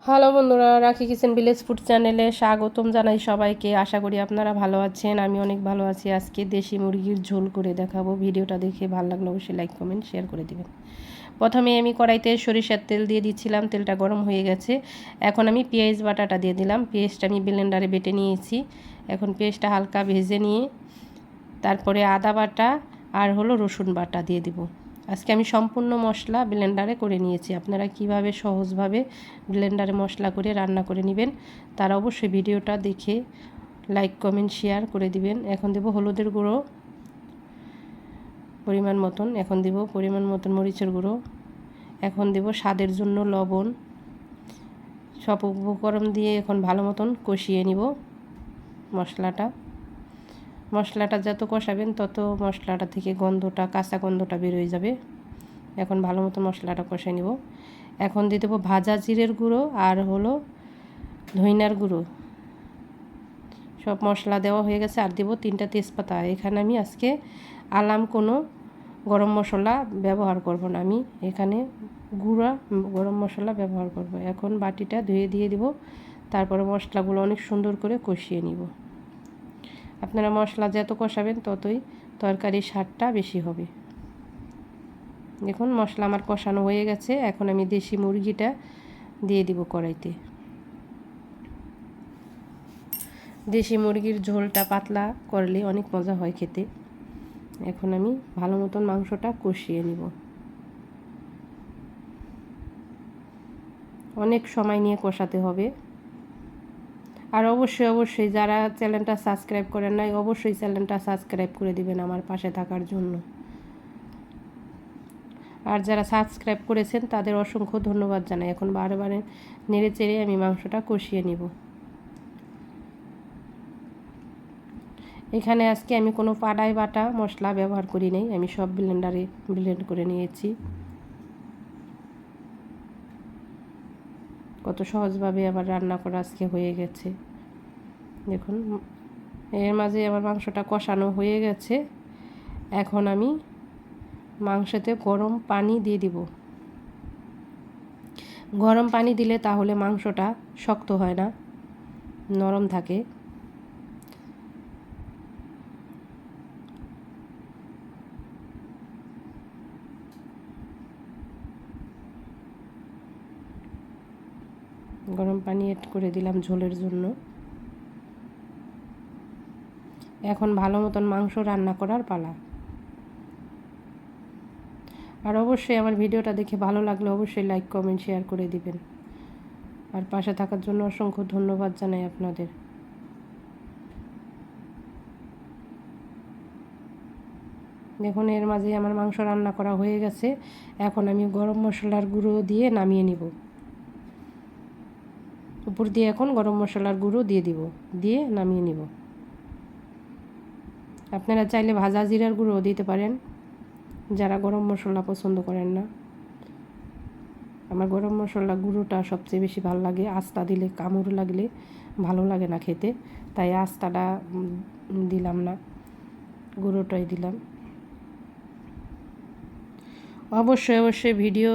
Hello বন্ধুরা, রাখি kitchen village food চ্যানেলে স্বাগতম জানাই সবাইকে। আশা করি আপনারা ভালো আছেন। আমি অনেক ভালো আছি। আজকে দেশি মুরগির ঝোল করে দেখাবো। ভিডিওটা দেখে ভালো লাগলে অবশ্যই লাইক কমেন্ট শেয়ার করে দিবেন। প্রথমে আমি কড়াইতে সরিষার তেল দিয়ে দিচ্ছিলাম। তেলটা গরম হয়ে গেছে। এখন আমি পেঁয়াজ বাটাটা দিয়ে দিলাম। পেঁয়াজটা আমি ব্লেন্ডারে বেটে নিয়েছি। এখন পেঁয়াজটা হালকা ভেজে নিয়ে তারপরে আদা বাটা আর রসুন বাটা দিয়ে দিব। আজকে আমি সম্পূর্ণ মশলা ব্লেন্ডারে করে নিয়েছি। আপনারা কিভাবে সহজভাবে ব্লেন্ডারে মশলা করে রান্না করে নেবেন তারা অবশ্যই ভিডিওটা দেখে লাইক কমেন্ট শেয়ার করে দিবেন। এখন দেব হলুদের গুঁড়ো পরিমাণ মতন, এখন দেব পরিমাণ মতন মরিচের গুঁড়ো, এখন দেব স্বাদের জন্য লবণ। সব উপকরণ দিয়ে এখন ভালো মতন কষিয়ে নিব মশলাটা যত কষাবেন তত মশলাটা থেকে কাঁচা গন্ধটা বের হয়ে যাবে। এখন ভালো মতো মশলাটা কষিয়ে নিব। এখন দিয়ে দেবো ভাজা জিরের গুঁড়ো আর ধইনার গুঁড়ো। সব মশলা দেওয়া হয়ে গেছে। আর দেবো 3টা তেজপাতা। এখানে আমি আজকে আলাম কোনো গরম মশলা ব্যবহার করব না, আমি এখানে গুঁড়া গরম মশলা ব্যবহার করব। এখন বাটিটা ধুয়ে দিয়ে দিব। তারপরে মশলাগুলো অনেক সুন্দর করে কষিয়ে নিব। আপনারা মশলা যত কষাবেন ততই তরকারির স্বাদটা বেশি হবে। দেখুন মশলা আমার কষানো হয়ে গেছে। এখন আমি দেশি মুরগিটা দিয়ে দিব কড়াইতে। দেশি মুরগির ঝোলটা পাতলা করলে অনেক মজা হয় খেতে। এখন আমি ভালো মতন মাংসটা কষিয়ে নিব। অনেক সময় নিয়ে কষাতে হবে। আর অবশ্যই যারা চ্যানেলটা সাবস্ক্রাইব করেন নাই অবশ্যই চ্যানেলটা সাবস্ক্রাইব করে দিবেন আমার পাশে থাকার জন্য। আর যারা সাবস্ক্রাইব করেছেন তাদের অসংখ্য ধন্যবাদ জানাই। এখন বারে নেড়ে চেড়ে আমি মাংসটা কষিয়ে নিব। এখানে আজকে আমি কোনো পাড়ায় বাটা মশলা ব্যবহার করি নাই, আমি সব ব্লেন্ডারে ব্লেন্ড করে নিয়েছি। কত সহজভাবে আমার রান্না করা আজকে হয়ে গেছে। দেখুন এর মাঝে আমার মাংসটা কষানো হয়ে গেছে। এখন আমি মাংসতে গরম পানি দিয়ে দিব। গরম পানি দিলে তাহলে মাংসটা শক্ত হয় না, নরম থাকে। গরম পানি এড করে দিলাম ঝোলের জন্য। এখন ভালো মতন মাংস রান্না করার পালা। আর অবশ্যই আমার ভিডিওটা দেখে ভালো লাগলে অবশ্যই লাইক কমেন্ট শেয়ার করে দিবেন। আর পাশে থাকার জন্য অসংখ্য ধন্যবাদ জানাই আপনাদের। দেখুন এর মাঝে আমার মাংস রান্না করা হয়ে গেছে। এখন আমি গরম মশলার গুঁড়ো দিয়ে নামিয়ে নিব। উপর দিয়ে এখন গরম মশলার গুঁড়ো দিয়ে দিব, দিয়ে নামিয়ে নিব। আপনারা চাইলে ভাজা জিরার গুঁড়ো দিতে পারেন যারা গরম মশলা পছন্দ করেন না। আমার গরম মশলা গুঁড়োটা সবচেয়ে বেশি ভালো লাগে। আস্তা দিলে কামড় লাগলে ভালো লাগে না খেতে, তাই আস্তাটা দিলাম না, গুঁড়োটাই দিলাম। অবশ্যই ভিডিও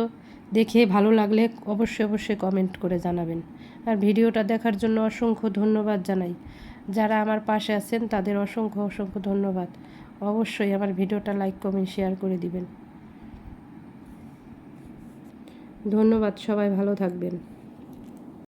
দেখে ভালো লাগলে অবশ্যই কমেন্ট করে জানাবেন। আর ভিডিওটা দেখার জন্য অসংখ্য ধন্যবাদ জানাই। যারা আমার পাশে আছেন তাদের অসংখ্য ধন্যবাদ। অবশ্যই আমার ভিডিওটা লাইক কমেন্ট শেয়ার করে দিবেন। ধন্যবাদ, সবাই ভালো থাকবেন।